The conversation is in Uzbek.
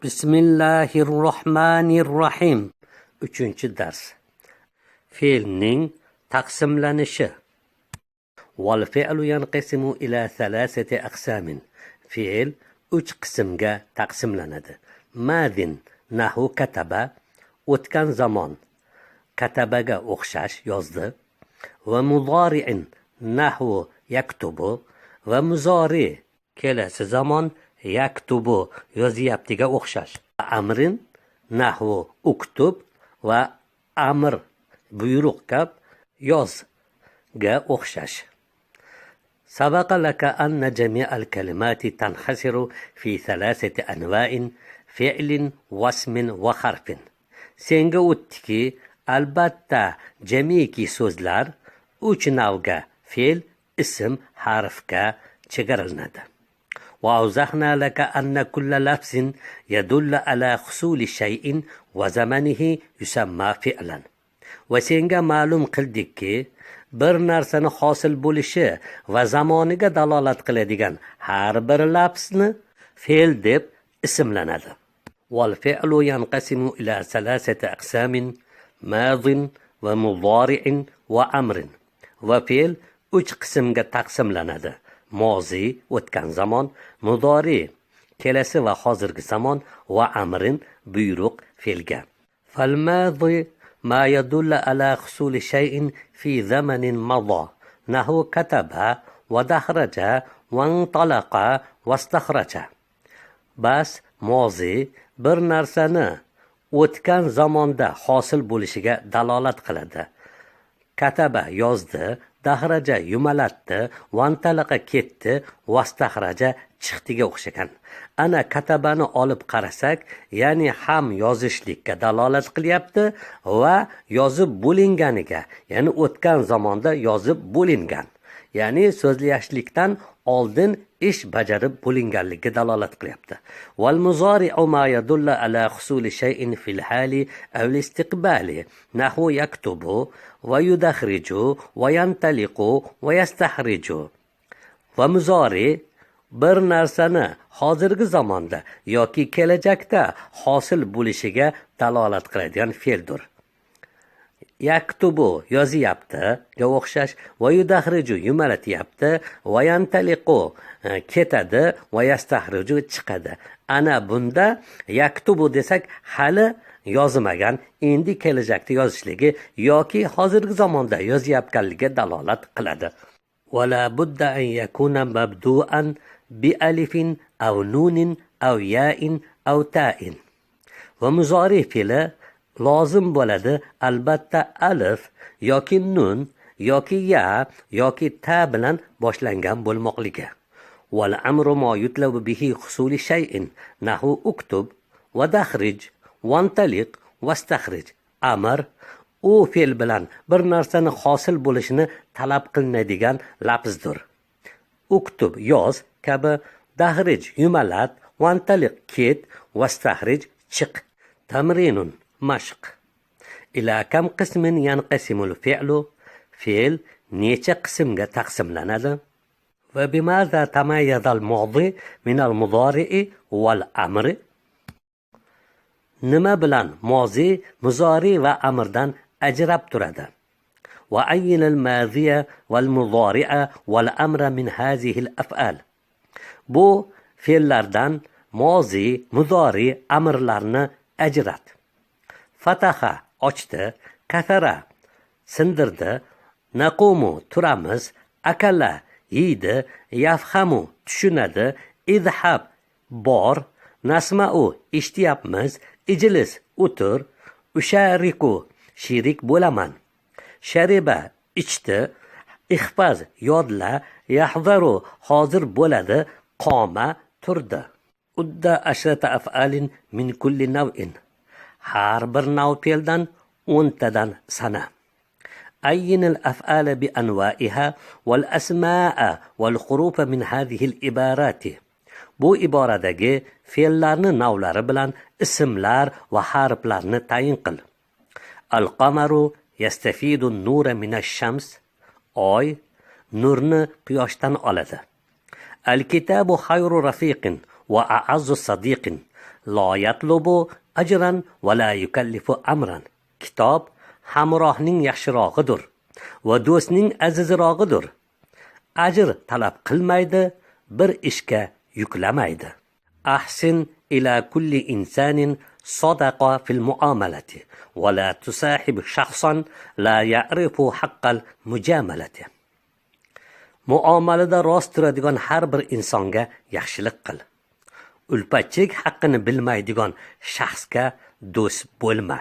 Bismillahirrohmanirrohim. 3-dars. Fe'lning taqsimlanishi. Wal fe'lu yanqasimu ila thalathati aqsamin. Fe'l 3 qismga taqsimlanadi. Madin nahu kataba, o'tgan zamon, katabaga o'xshash yozdi. Va mudori'in nahu yaktubu, va muzori kelasi zamon yaktubu yozyaptiga o'xshash. Amrin nahu uktub va amr buyruq kab yozga o'xshash. سبق لك أن جميع الكلمات تنحصر في 3 أنواع فعل واسم وحرف. Senga o'tdiki, albatta jamiki so'zlar 3 navga fe'l, ism, harfga chegaralanadi. وأوضحنا لك أن كل لفظ يدل على حصول شيء وزمنه يسمى فعلا. وسenga ma'lum qildikki, bir narsani hosil bo'lishi va zamoniga dalolat qiladigan har bir lafzni fe'l deb ismlanadi. Wal fe'lu yanqasimu ila 3 aqsamin madin va mudori'in va amrin. Va fe'l 3 qismga taqsimlanadi. Mozi o'tgan zamon, mudori kelasi va hozirgi zamon va amrin buyruq fe'lga. Fal madi ما يدل على حصول شيء في زمن مضى نحو كتب ودخرج وانطلق واستخرج. Bas mozi bir narsani o'tgan zamonda hosil bo'lishiga dalolat qiladi. Kataba yozdi, dahraja yumalatdi, vantalaqa ketdi, vastaxraja chiqdiga o'xshagan. Ana katabani olib qarasak, ya'ni ham yozishlikka dalolat qilyapti va yozib bo'linganiga, ya'ni o'tgan zamonda yozib bo'lingan. Ya'ni so'zlashlikdan oldin ish bajarib bo'linganligiga dalolat qilyapti. Wal muzari'u ma yadullu ala husuli shay'in fil hali aw al-istiqbali nahu yaktubu va yudakhriju va yantaliqu va yastahriju. Va muzori bir narsani hozirgi zamonda yoki kelajakda hosil bo'lishiga dalolat qiladigan fe'ldir. Yaktubu yozyapti ga o'xshash, va yudahriju yumalatyapti, va yantaliqu ketadi, va yastahriju chiqadi. Ana bunda yaktubu desak hali yozmagan, endi kelajakda yozishligi yoki hozirgi zamonda yozyapganligiga dalolat qiladi. Wala budda an yakuna mabdu'an bi alifin aw nunin aw ya'in aw ta'in. Va muzori fe'li lozim bo'ladi albatta alif yoki nun yoki ya yoki ta bilan boshlangan bo'lmoqligi. Wal amru ma yutlabu bihi husuli shay'in nahu uktub va dakhrij vantaliq vastakhrij. Amr u fe'l bilan bir narsani hosil bo'lishini talab qilinadigan lafzdir. Uktub yoz kabi, dahrij yumalat, vantaliq ket, vastahrij chiq. Tamrinun mashq. Ila kam qismin yanqasimul fi'lu. Fe'l necha qismga taqsimlanadi? Va bimaza tamayyaza al-madi min al-mudari'i wal amri. Nima bilan mozi, muzori va amrdan ajrab turadi? Va ayyin al-madiya wal mudari'a wal amra min hazihi al-af'al. Bu fe'llardan mozi, muzori, amrlarni ajrat. Fataha ochdi, kasara sindirdi, naqumu turamiz, akala yeydi, yafhamu tushunadi, izhab bor, nasma'u eshityapmiz, ijlis o'tir, ushariku sherik bo'laman, shariba ichdi, ihfaz yodla, yahzaru hozir bo'ladi, qoma turdi. Udda ashrata af'alin min kulli naw'in. Har bir nav fe'ldan 10 tadan sana. Ayyin al-af'ala bi anwa'iha wal asma'a wal hurufa min hadhihi al-ibarati. Bu iboradagi fe'llarni navlari bilan ismlar va harflarni tayin qil. Al-qamaru yastafidu an-nura min ash-shams. Oy nurni quyoshdan oladi. Al-kitabu khayru rafiqin va a'azzu sadiqin. La yatlubu ajran va la yukallifu amran. Kitob hamrohning yaxshirog'idir va do'stning azizrog'idir. Ajr talab qilmaydi, bir ishga yuklamaydi. Ahsin ila kulli insanin sadaqa fil muamalati va la tusahib shakhsan la ya'rifu haqqal mujamalati. Muomalada rost turadigan har bir insonga yaxshilik qil. Ulpatchik haqqini bilmaydigan shaxsga do'st bo'lma.